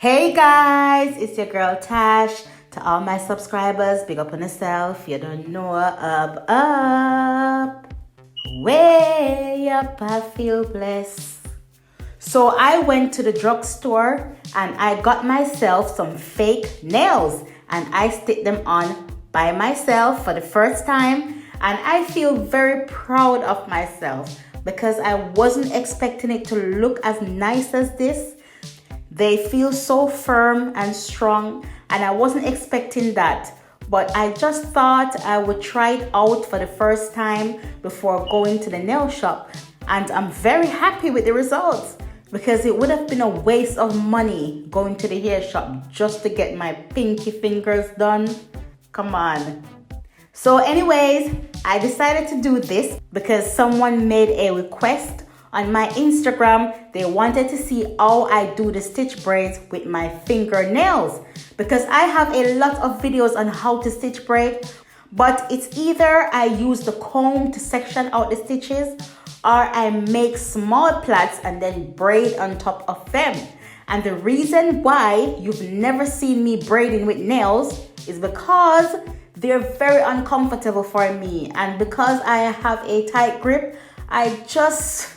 Hey guys, it's your girl Tash. To all my subscribers, big up on yourself. You don't know, up. Way up, I feel blessed. So I went to the drugstore and I got myself some fake nails and I stick them on by myself for the first time. And I feel very proud of myself because I wasn't expecting it to look as nice as this. They feel so firm and strong, and I wasn't expecting that. But I just thought I would try it out for the first time before going to the nail shop. And I'm very happy with the results because it would have been a waste of money going to the hair shop just to get my pinky fingers done. Come on. So anyways, I decided to do this because someone made a request on my Instagram. They wanted to see how I do the stitch braids with my fingernails because I have a lot of videos on how to stitch braid, but it's either I use the comb to section out the stitches or I make small plaits and then braid on top of them. And the reason why you've never seen me braiding with nails is because they're very uncomfortable for me, and because I have a tight grip, I just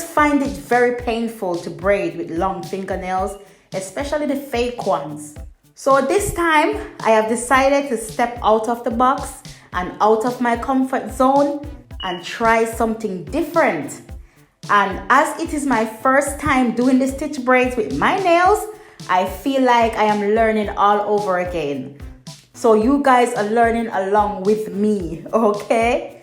find it very painful to braid with long fingernails, especially the fake ones. So this time, I have decided to step out of the box and out of my comfort zone and try something different. And as it is my first time doing the stitch braids with my nails, I feel like I am learning all over again. So you guys are learning along with me, okay?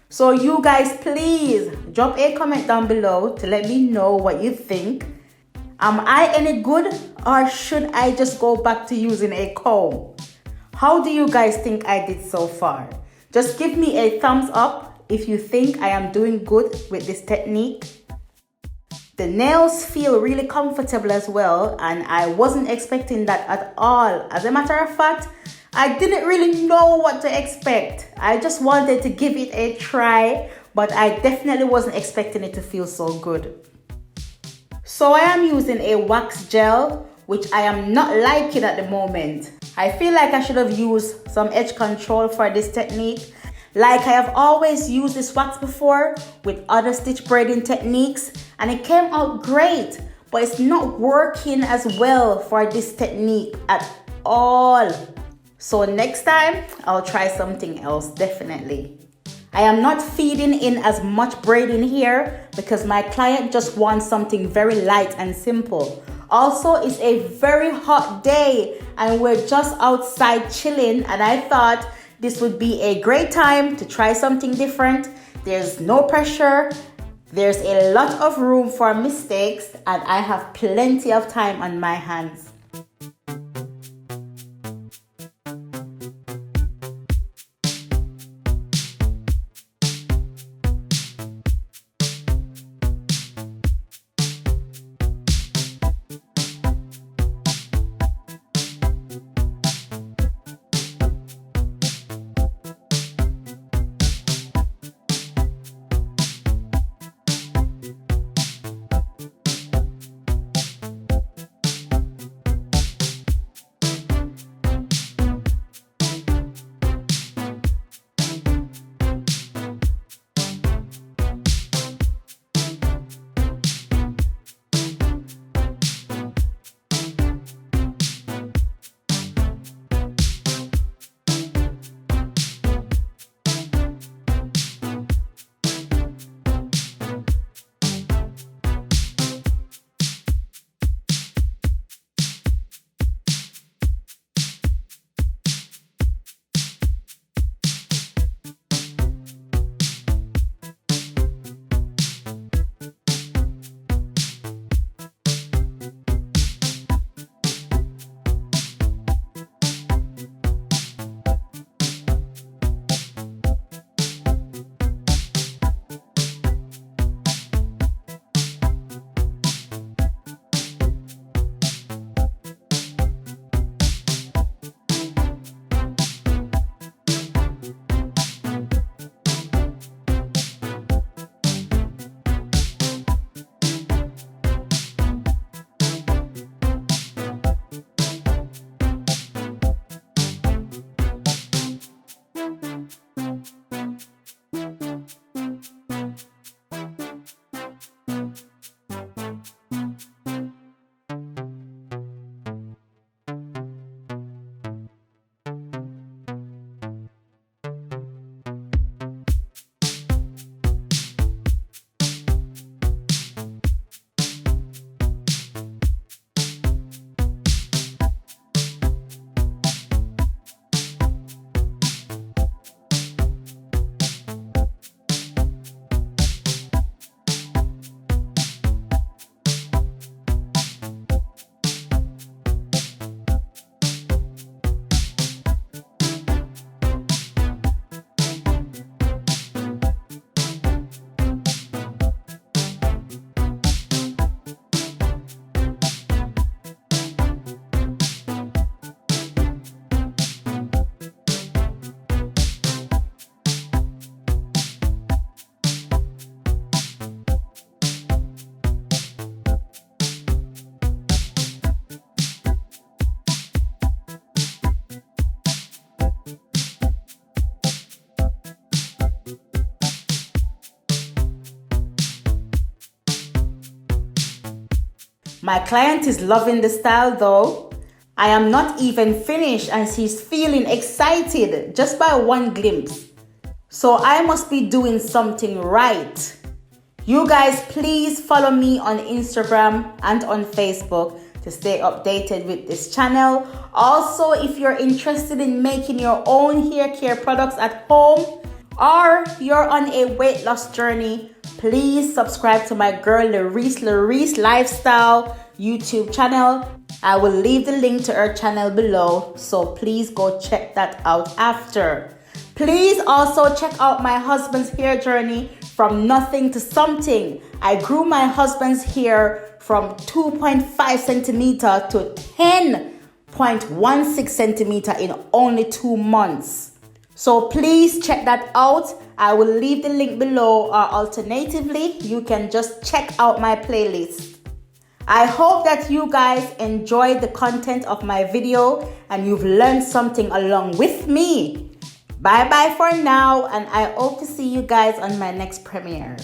So you guys, please drop a comment down below to let me know what you think. Am I any good or should I just go back to using a comb? How do you guys think I did so far? Just give me a thumbs up if you think I am doing good with this technique. The nails feel really comfortable as well, and I wasn't expecting that at all. As a matter of fact, I didn't really know what to expect. I just wanted to give it a try, but I definitely wasn't expecting it to feel so good. So I am using a wax gel, which I am not liking at the moment. I feel like I should have used some edge control for this technique. Like I have always used this wax before with other stitch braiding techniques, and it came out great, but it's not working as well for this technique at all. So next time, I'll try something else, definitely. I am not feeding in as much braiding here because my client just wants something very light and simple. Also, it's a very hot day and we're just outside chilling, and I thought this would be a great time to try something different. There's no pressure, there's a lot of room for mistakes, and I have plenty of time on my hands. My client is loving the style though. I am not even finished and she's feeling excited just by one glimpse. So I must be doing something right. You guys please follow me on Instagram and on Facebook to stay updated with this channel. Also, if you're interested in making your own hair care products at home or you're on a weight loss journey, Please subscribe to my girl Larice Lifestyle YouTube channel. I will leave the link to her channel below, so please go check that out after. Please also check out my husband's hair journey from nothing to something. I grew my husband's hair from 2.5 centimeter to 10.16 centimeter in only 2 months. So please check that out. I will leave the link below, or alternatively, you can just check out my playlist. I hope that you guys enjoyed the content of my video and you've learned something along with me. Bye bye for now, and I hope to see you guys on my next premiere.